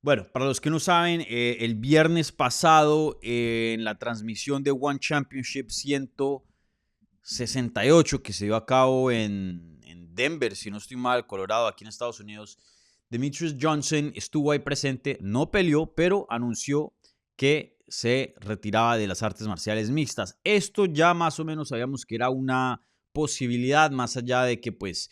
Bueno, para los que no saben, el viernes pasado en la transmisión de One Championship 168 que se dio a cabo en Denver, si no estoy mal, Colorado, aquí en Estados Unidos, Demetrius Johnson estuvo ahí presente, no peleó, pero anunció que se retiraba de las artes marciales mixtas. Esto ya más o menos sabíamos que era una posibilidad, más allá de que pues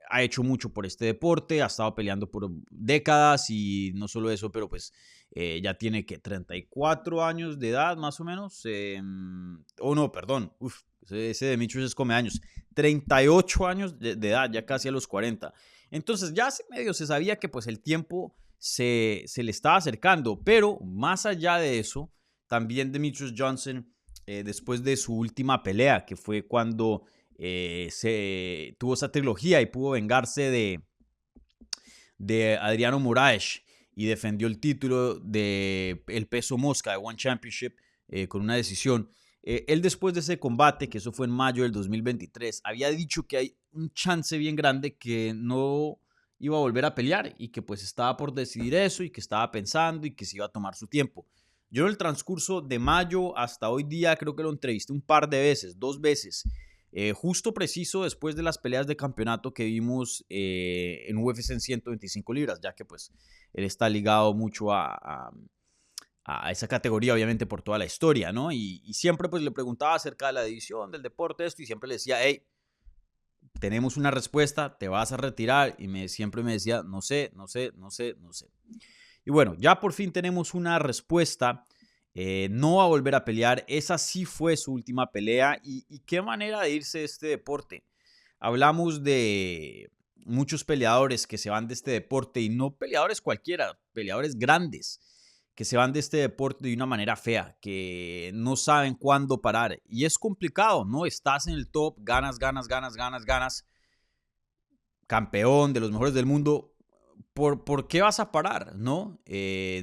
ha hecho mucho por este deporte, ha estado peleando por décadas y no solo eso, pero pues ya tiene que 34 años de edad más o menos. O no, perdón, ese Demetrius es come años. 38 años de edad, ya casi a los 40. Entonces ya hace medio se sabía que pues el tiempo se le estaba acercando, pero más allá de eso, también Demetrius Johnson, después de su última pelea, que fue cuando se tuvo esa trilogía y pudo vengarse de Adriano Moraes y defendió el título de el peso mosca de One Championship con una decisión. Él después de ese combate, que eso fue en mayo del 2023, había dicho que hay un chance bien grande que no iba a volver a pelear y que pues estaba por decidir eso y que estaba pensando y que se iba a tomar su tiempo. Yo en el transcurso de mayo hasta hoy día creo que lo entrevisté un par de veces, 2 veces, justo preciso después de las peleas de campeonato que vimos en UFC en 125 libras, ya que pues él está ligado mucho a esa categoría, obviamente por toda la historia, ¿no? Y siempre pues le preguntaba acerca de la división, del deporte, esto, y siempre le decía, hey, tenemos una respuesta, te vas a retirar, y siempre me decía, no sé, no sé, no sé, no sé. Y bueno, ya por fin tenemos una respuesta. No va a volver a pelear. Esa sí fue su última pelea. Y qué manera de irse de este deporte. Hablamos de muchos peleadores que se van de este deporte y no peleadores cualquiera, peleadores grandes que se van de este deporte de una manera fea, que no saben cuándo parar. Y es complicado, ¿no? Estás en el top, ganas, ganas, ganas, ganas, ganas, campeón de los mejores del mundo. ¿Por qué vas a parar? ¿No?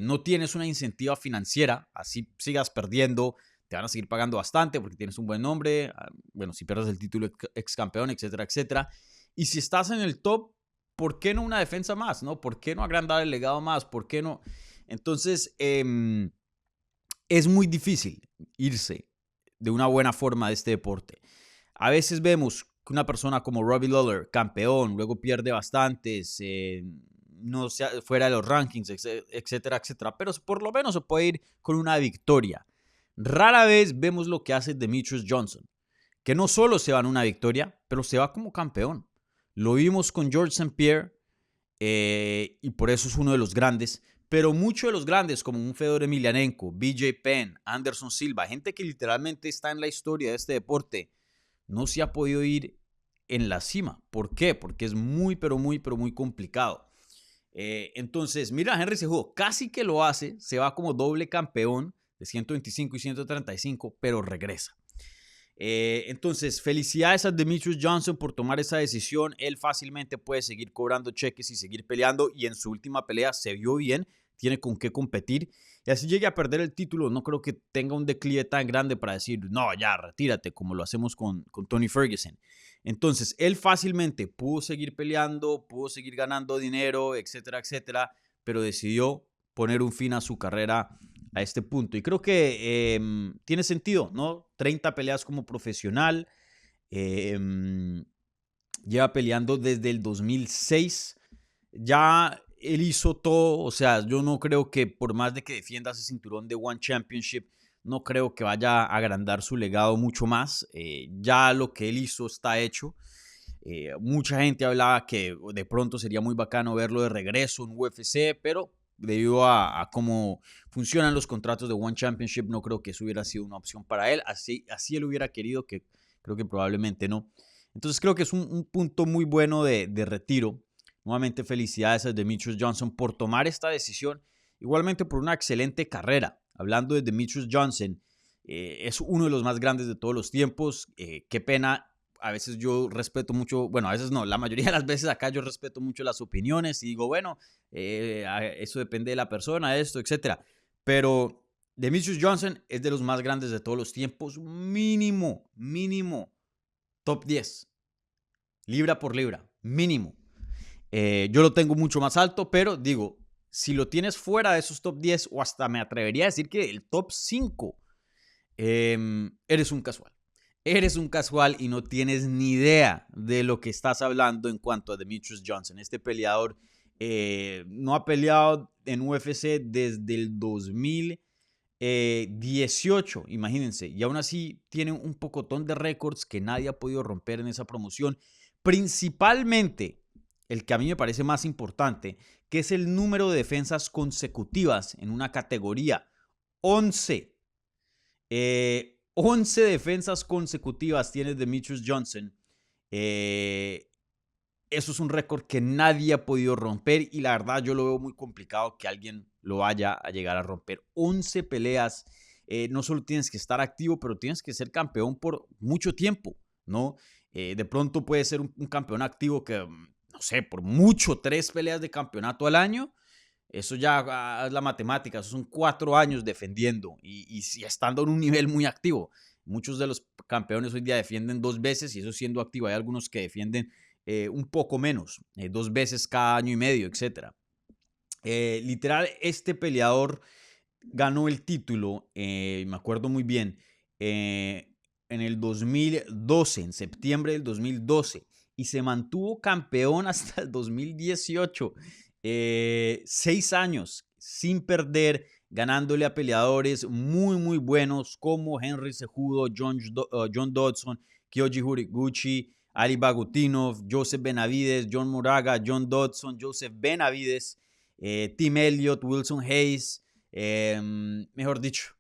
No tienes una incentiva financiera, así sigas perdiendo, te van a seguir pagando bastante porque tienes un buen nombre, bueno, si pierdes el título ex campeón, etcétera, etcétera. Y si estás en el top, ¿por qué no una defensa más? ¿No? ¿Por qué no agrandar el legado más? ¿Por qué no? Entonces, es muy difícil irse de una buena forma de este deporte. A veces vemos que una persona como Robbie Lawler, campeón, luego pierde bastantes, no sea, fuera de los rankings, etcétera, etcétera, pero por lo menos se puede ir con una victoria. Rara vez vemos lo que hace Demetrius Johnson, que no solo se va en una victoria, pero se va como campeón. Lo vimos con George St. Pierre y por eso es uno de los grandes, pero muchos de los grandes como un Fedor Emelianenko, BJ Penn, Anderson Silva, gente que literalmente está en la historia de este deporte, no se ha podido ir en la cima. ¿Por qué? Porque es muy, pero muy, pero muy complicado. Entonces, mira, Henry Cejudo casi que lo hace, se va como doble campeón de 125 y 135, pero regresa. Entonces, felicidades a Demetrius Johnson por tomar esa decisión. Él fácilmente puede seguir cobrando cheques y seguir peleando. Y en su última pelea se vio bien, tiene con qué competir. Y así llegue a perder el título, no creo que tenga un declive tan grande para decir, no, ya, retírate, como lo hacemos con Tony Ferguson. Entonces, él fácilmente pudo seguir peleando, pudo seguir ganando dinero, etcétera, etcétera, pero decidió poner un fin a su carrera a este punto. Y creo que tiene sentido, ¿no? 30 peleas como profesional. Eh, Lleva peleando desde el 2006. Ya él hizo todo. O sea, yo no creo que por más de que defienda ese cinturón de One Championship, no creo que vaya a agrandar su legado mucho más. Ya lo que él hizo está hecho. Mucha gente hablaba que de pronto sería muy bacano verlo de regreso en UFC, pero debido a cómo funcionan los contratos de One Championship, no creo que eso hubiera sido una opción para él. Así él hubiera querido, que creo que probablemente no. Entonces creo que es un punto muy bueno de retiro. Nuevamente felicidades a Demetrius Johnson por tomar esta decisión. Igualmente por una excelente carrera. Hablando de Demetrius Johnson, es uno de los más grandes de todos los tiempos. Qué pena, a veces yo respeto mucho, bueno, a veces no, la mayoría de las veces acá yo respeto mucho las opiniones y digo, bueno, eso depende de la persona, esto, etcétera. Pero Demetrius Johnson es de los más grandes de todos los tiempos, mínimo, mínimo, top 10, libra por libra, mínimo. Yo lo tengo mucho más alto, pero digo, si lo tienes fuera de esos top 10 o hasta me atrevería a decir que el top 5, eres un casual. Eres un casual y no tienes ni idea de lo que estás hablando en cuanto a Demetrious Johnson. Este peleador no ha peleado en UFC desde el 2018, imagínense. Y aún así tiene un pocotón de récords que nadie ha podido romper en esa promoción. Principalmente el que a mí me parece más importante, que es el número de defensas consecutivas en una categoría. 11. 11 defensas consecutivas tiene Demetrious Johnson. Eso es un récord que nadie ha podido romper y la verdad yo lo veo muy complicado que alguien lo vaya a llegar a romper. 11 peleas. No solo tienes que estar activo, pero tienes que ser campeón por mucho tiempo, ¿no? De pronto puede ser un campeón activo que, no sé, por mucho 3 peleas de campeonato al año. Eso ya es la matemática, esos son 4 años defendiendo y estando en un nivel muy activo. Muchos de los campeones hoy día defienden 2 veces y eso siendo activo. Hay algunos que defienden un poco menos, 2 veces cada año y medio, etc. Literal, este peleador ganó el título, me acuerdo muy bien, en el 2012, en septiembre del 2012, y se mantuvo campeón hasta el 2018. 6 años sin perder, ganándole a peleadores muy, muy buenos como Henry Cejudo, John Dodson, Kyoji Horiguchi, Ali Bagutinov, Joseph Benavides, John Moraga, John Dodson, Joseph Benavides, Tim Elliott, Wilson Hayes. Mejor dicho,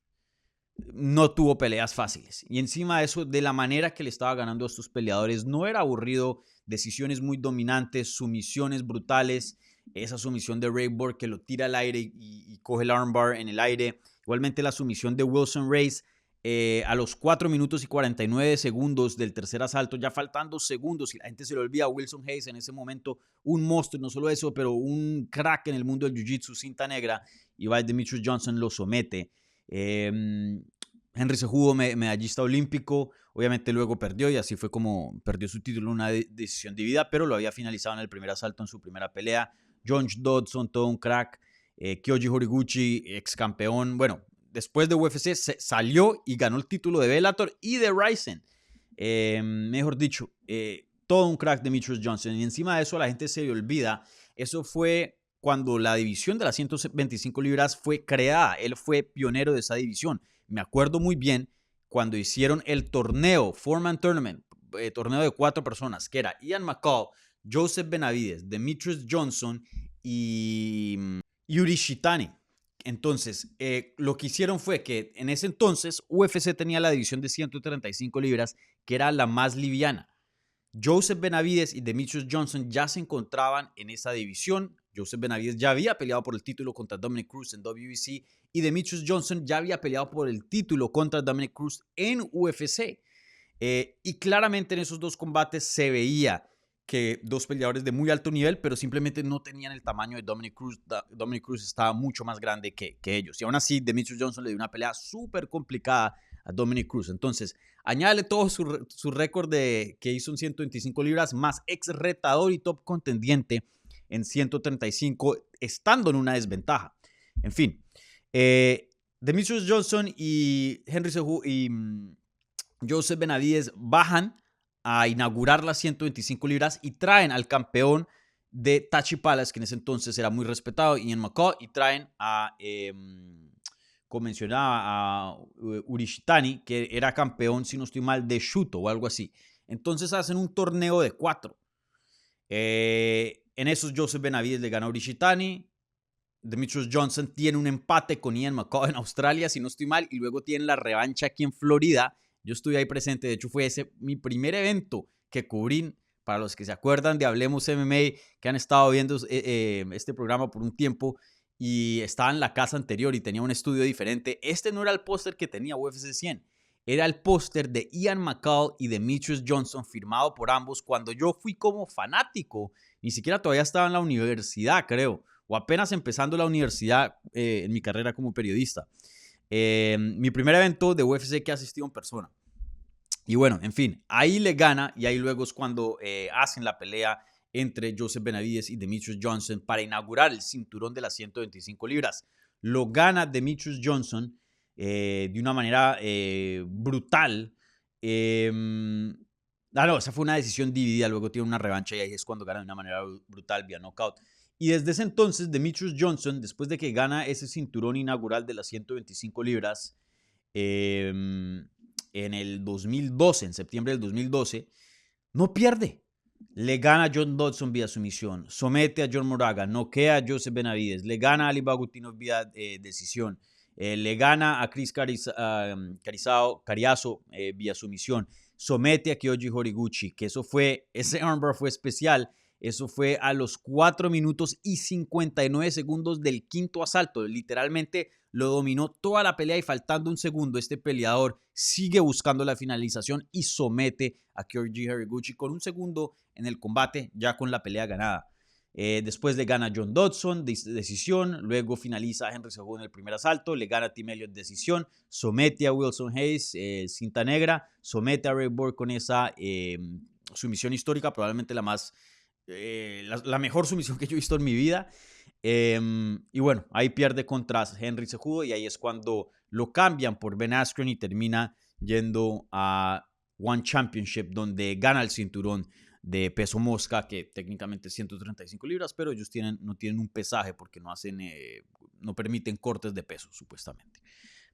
no tuvo peleas fáciles. Y encima de eso, de la manera que le estaba ganando a estos peleadores, no era aburrido, decisiones muy dominantes, sumisiones brutales. Esa sumisión de Ray Borg que lo tira al aire y coge el armbar en el aire. Igualmente la sumisión de Wilson Reis a los 4 minutos y 49 segundos del tercer asalto, ya faltando segundos, y la gente se le olvida, Wilson Hayes en ese momento un monstruo, no solo eso, pero un crack en el mundo del jiu-jitsu, cinta negra, y va Demetrious Johnson lo somete. Henry Cejudo, medallista olímpico, obviamente luego perdió y así fue como perdió su título en una decisión dividida, pero lo había finalizado en el primer asalto en su primera pelea. John Dodson, todo un crack. Kyoji Horiguchi, ex campeón. Bueno, después de UFC salió y ganó el título de Bellator y de Ryzen. Mejor dicho, todo un crack de Demetrious Johnson. Y encima de eso la gente se le olvida. Eso fue cuando la división de las 125 libras fue creada. Él fue pionero de esa división. Me acuerdo muy bien cuando hicieron el torneo, Four-Man Tournament, torneo de 4 personas, que era Ian McCall, Joseph Benavides, Demetrious Johnson y Yuri Shitani. Entonces, lo que hicieron fue que en ese entonces UFC tenía la división de 135 libras, que era la más liviana. Joseph Benavides y Demetrious Johnson ya se encontraban en esa división. Joseph Benavides ya había peleado por el título contra Dominick Cruz en WEC y Demetrious Johnson ya había peleado por el título contra Dominick Cruz en UFC. Y claramente en esos dos combates se veía que dos peleadores de muy alto nivel, pero simplemente no tenían el tamaño de Dominick Cruz. Dominick Cruz estaba mucho más grande que ellos. Y aún así, Demetrious Johnson le dio una pelea súper complicada a Dominick Cruz. Entonces, añádele todo su récord de que hizo en 125 libras, más ex retador y top contendiente en 135, estando en una desventaja. En fin, Demetrious Johnson y Henry Cejudo y Joseph Benavides bajan a inaugurar las 125 libras y traen al campeón de Tachi Palace, que en ese entonces era muy respetado, Ian McCall, y traen a, como mencionaba, a Urishitani, que era campeón, si no estoy mal, de Shuto o algo así. Entonces hacen un torneo de 4. En esos Joseph Benavides le gana a Urishitani. Demetrious Johnson tiene un empate con Ian McCall en Australia, si no estoy mal, y luego tienen la revancha aquí en Florida. Yo estuve ahí presente, de hecho fue ese mi primer evento que cubrí. Para los que se acuerdan de Hablemos MMA, que han estado viendo este programa por un tiempo y estaba en la casa anterior y tenía un estudio diferente, este no era el póster que tenía UFC 100, era el póster de Ian McCall y Demetrious Johnson firmado por ambos cuando yo fui como fanático. Ni siquiera todavía estaba en la universidad, creo, o apenas empezando la universidad en mi carrera como periodista. Mi primer evento de UFC que asistí en persona. Y bueno, en fin, ahí le gana y ahí luego es cuando hacen la pelea entre Joseph Benavidez y Demetrious Johnson para inaugurar el cinturón de las 125 libras. Lo gana Demetrious Johnson de una manera brutal. No, esa fue una decisión dividida, luego tiene una revancha y ahí es cuando gana de una manera brutal vía knockout. Y desde ese entonces, Demetrious Johnson, después de que gana ese cinturón inaugural de las 125 libras, en el 2012, en septiembre del 2012, no pierde. Le gana a John Dodson vía sumisión, somete a John Moraga, noquea a Joseph Benavidez, le gana a Ali Bagutinov vía decisión, le gana a Chris Cariazo vía sumisión, somete a Kyoji Horiguchi, que ese armbar fue especial. Eso fue a los 4 minutos y 59 segundos del quinto asalto. Literalmente lo dominó toda la pelea y faltando un segundo, este peleador sigue buscando la finalización y somete a Kyoji Horiguchi con un segundo en el combate, ya con la pelea ganada. Después le gana a John Dodson, decisión. Luego finaliza a Henry Cejudo en el primer asalto. Le gana a Tim Elliott, decisión. Somete a Wilson Hayes, cinta negra. Somete a Ray Borg con esa sumisión histórica, probablemente la mejor sumisión que yo he visto en mi vida. Y bueno, ahí pierde contra Henry Cejudo y ahí es cuando lo cambian por Ben Askren y termina yendo a One Championship, donde gana el cinturón de peso mosca, que técnicamente es 135 libras, pero ellos no tienen un pesaje porque no permiten cortes de peso, supuestamente.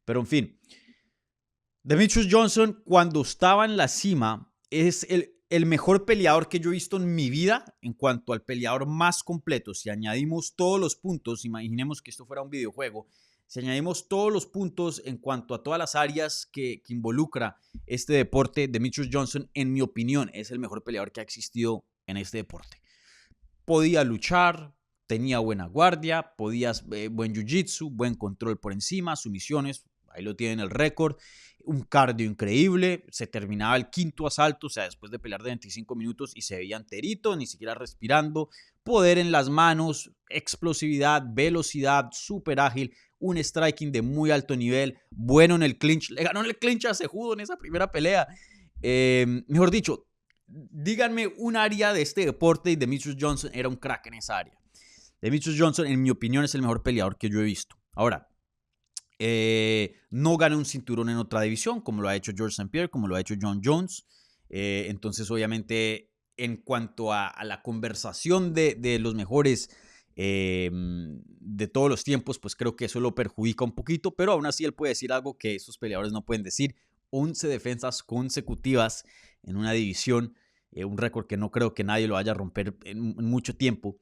Pero en fin, Demetrious Johnson, cuando estaba en la cima, es el mejor peleador que yo he visto en mi vida en cuanto al peleador más completo. Si añadimos todos los puntos, imaginemos que esto fuera un videojuego, si añadimos todos los puntos en cuanto a todas las áreas que involucra este deporte, Demetrious Johnson, en mi opinión, es el mejor peleador que ha existido en este deporte. Podía luchar, tenía buena guardia, buen jiu-jitsu, buen control por encima, sumisiones, ahí lo tienen el récord, un cardio increíble, se terminaba el quinto asalto, o sea, después de pelear de 25 minutos y se veía enterito, ni siquiera respirando, poder en las manos, explosividad, velocidad, súper ágil, un striking de muy alto nivel, bueno en el clinch, le ganó en el clinch a Cejudo en esa primera pelea. Mejor dicho, díganme un área de este deporte y Demetrious Johnson era un crack en esa área. Demetrious Johnson, en mi opinión, es el mejor peleador que yo he visto. Ahora, no gana un cinturón en otra división, como lo ha hecho George St. Pierre, como lo ha hecho John Jones. Entonces, obviamente, en cuanto a la conversación de los mejores de todos los tiempos, pues creo que eso lo perjudica un poquito, pero aún así él puede decir algo que esos peleadores no pueden decir. 11 defensas consecutivas en una división, un récord que no creo que nadie lo vaya a romper en mucho tiempo.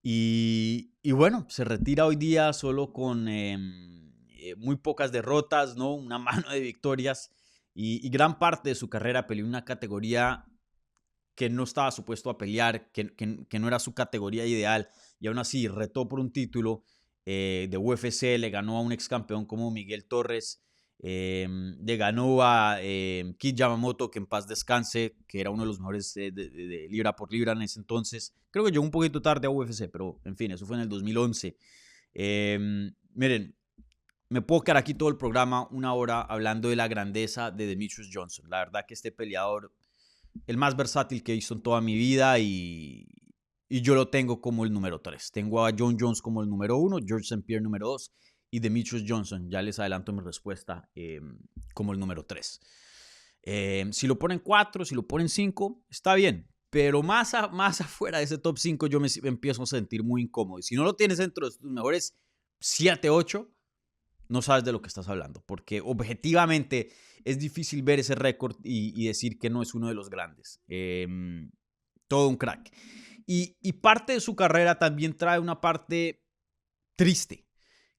Y bueno, se retira hoy día solo con muy pocas derrotas, ¿no? Una mano de victorias y gran parte de su carrera peleó en una categoría que no estaba supuesto a pelear, que no era su categoría ideal, y aún así retó por un título de UFC, le ganó a un ex campeón como Miguel Torres, le ganó a Kid Yamamoto, que en paz descanse, que era uno de los mejores de libra por libra en ese entonces. Creo que llegó un poquito tarde a UFC, pero en fin, eso fue en el 2011. Miren, me puedo quedar aquí todo el programa, una hora, hablando de la grandeza de Demetrious Johnson. La verdad que este peleador, el más versátil que he visto en toda mi vida y yo lo tengo como el número 3. Tengo a John Jones como el número 1, George St. Pierre número 2 y Demetrious Johnson, ya les adelanto mi respuesta, como el número 3. Si lo ponen 4, si lo ponen 5, está bien, pero más afuera de ese top 5 yo me empiezo a sentir muy incómodo. Y si no lo tienes dentro de tus mejores 7, 8, no sabes de lo que estás hablando, porque objetivamente es difícil ver ese récord y decir que no es uno de los grandes. Todo un crack. Y parte de su carrera también trae una parte triste,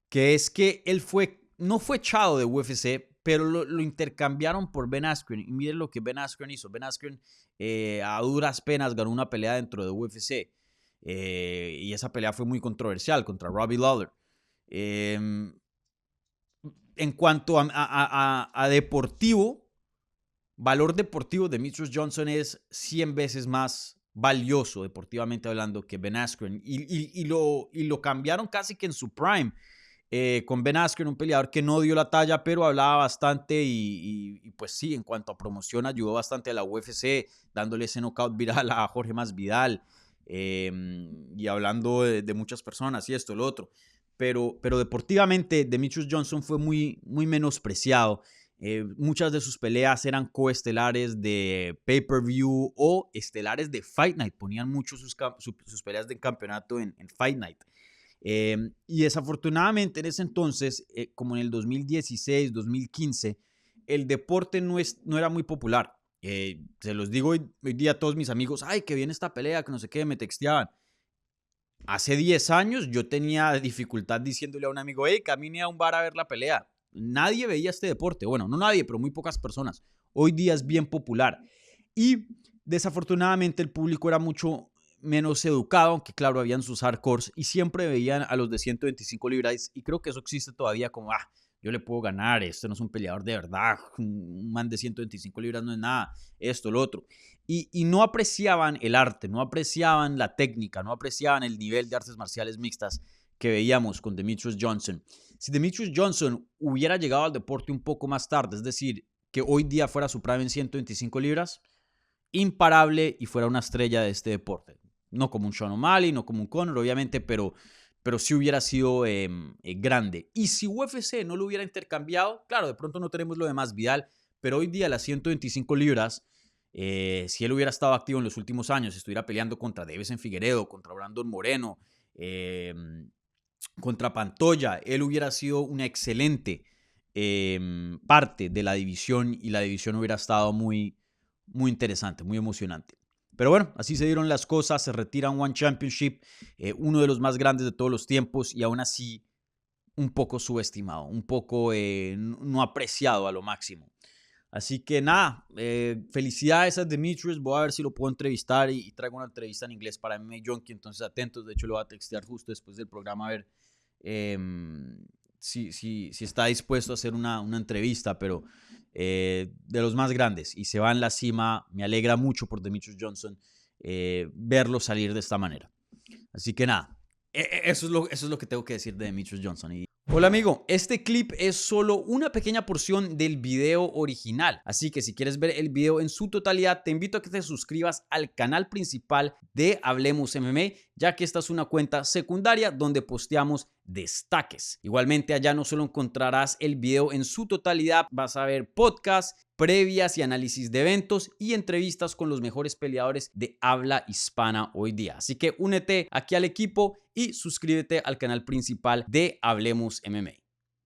que es que él no fue echado de UFC, pero lo intercambiaron por Ben Askren. Y miren lo que Ben Askren hizo. Ben Askren a duras penas ganó una pelea dentro de UFC. Y esa pelea fue muy controversial contra Robbie Lawler. En cuanto a deportivo, valor deportivo, Demetrious Johnson es 100 veces más valioso deportivamente hablando que Ben Askren. Y lo cambiaron casi que en su prime. Con Ben Askren, un peleador que no dio la talla, pero hablaba bastante y pues sí, en cuanto a promoción ayudó bastante a la UFC, dándole ese knockout viral a Jorge Masvidal. y hablando de muchas personas y esto, lo otro. Pero deportivamente Demetrious Johnson fue muy, muy menospreciado. Muchas de sus peleas eran coestelares de pay-per-view o estelares de Fight Night. Ponían mucho sus peleas de campeonato en Fight Night. Y desafortunadamente en ese entonces, como en el 2016, 2015, el deporte no era muy popular. Se los digo hoy día a todos mis amigos, ay, que viene esta pelea, que no sé qué, me texteaban. Hace 10 años yo tenía dificultad diciéndole a un amigo, hey, camine a un bar a ver la pelea. Nadie veía este deporte. Bueno, no nadie, pero muy pocas personas. Hoy día es bien popular. Y desafortunadamente el público era mucho menos educado, aunque claro, habían sus hardcores y siempre veían a los de 125 libras y creo que eso existe todavía como, yo le puedo ganar, este no es un peleador de verdad, un man de 125 libras no es nada, esto, lo otro. Y no apreciaban el arte, no apreciaban la técnica, no apreciaban el nivel de artes marciales mixtas que veíamos con Demetrious Johnson. Si Demetrious Johnson hubiera llegado al deporte un poco más tarde, es decir, que hoy día fuera su prime en 125 libras, imparable y fuera una estrella de este deporte. No como un Sean O'Malley, no como un Conor, obviamente, pero sí hubiera sido grande. Y si UFC no lo hubiera intercambiado, claro, de pronto no tenemos lo de Masvidal, pero hoy día las 125 libras, si él hubiera estado activo en los últimos años, estuviera peleando contra Deiveson Figueiredo, contra Brandon Moreno, contra Pantoja, él hubiera sido una excelente parte de la división y la división hubiera estado muy, muy interesante, muy emocionante. Pero bueno, así se dieron las cosas, se retira un One Championship, uno de los más grandes de todos los tiempos y aún así un poco subestimado, un poco no apreciado a lo máximo. Así que nada, felicidades a Demetrious, voy a ver si lo puedo entrevistar y traigo una entrevista en inglés para MMA Junkie, entonces atentos, de hecho lo voy a textear justo después del programa a ver si está dispuesto a hacer una entrevista, pero de los más grandes y se va en la cima, me alegra mucho por Demetrious Johnson verlo salir de esta manera. Así que nada, eso es lo que tengo que decir de Demetrious Johnson. Hola amigo, este clip es solo una pequeña porción del video original, así que si quieres ver el video en su totalidad, te invito a que te suscribas al canal principal de Hablemos MMA, ya que esta es una cuenta secundaria donde posteamos destaques. Igualmente allá no solo encontrarás el video en su totalidad, vas a ver podcasts, previas y análisis de eventos y entrevistas con los mejores peleadores de habla hispana hoy día. Así que únete aquí al equipo y suscríbete al canal principal de Hablemos MMA.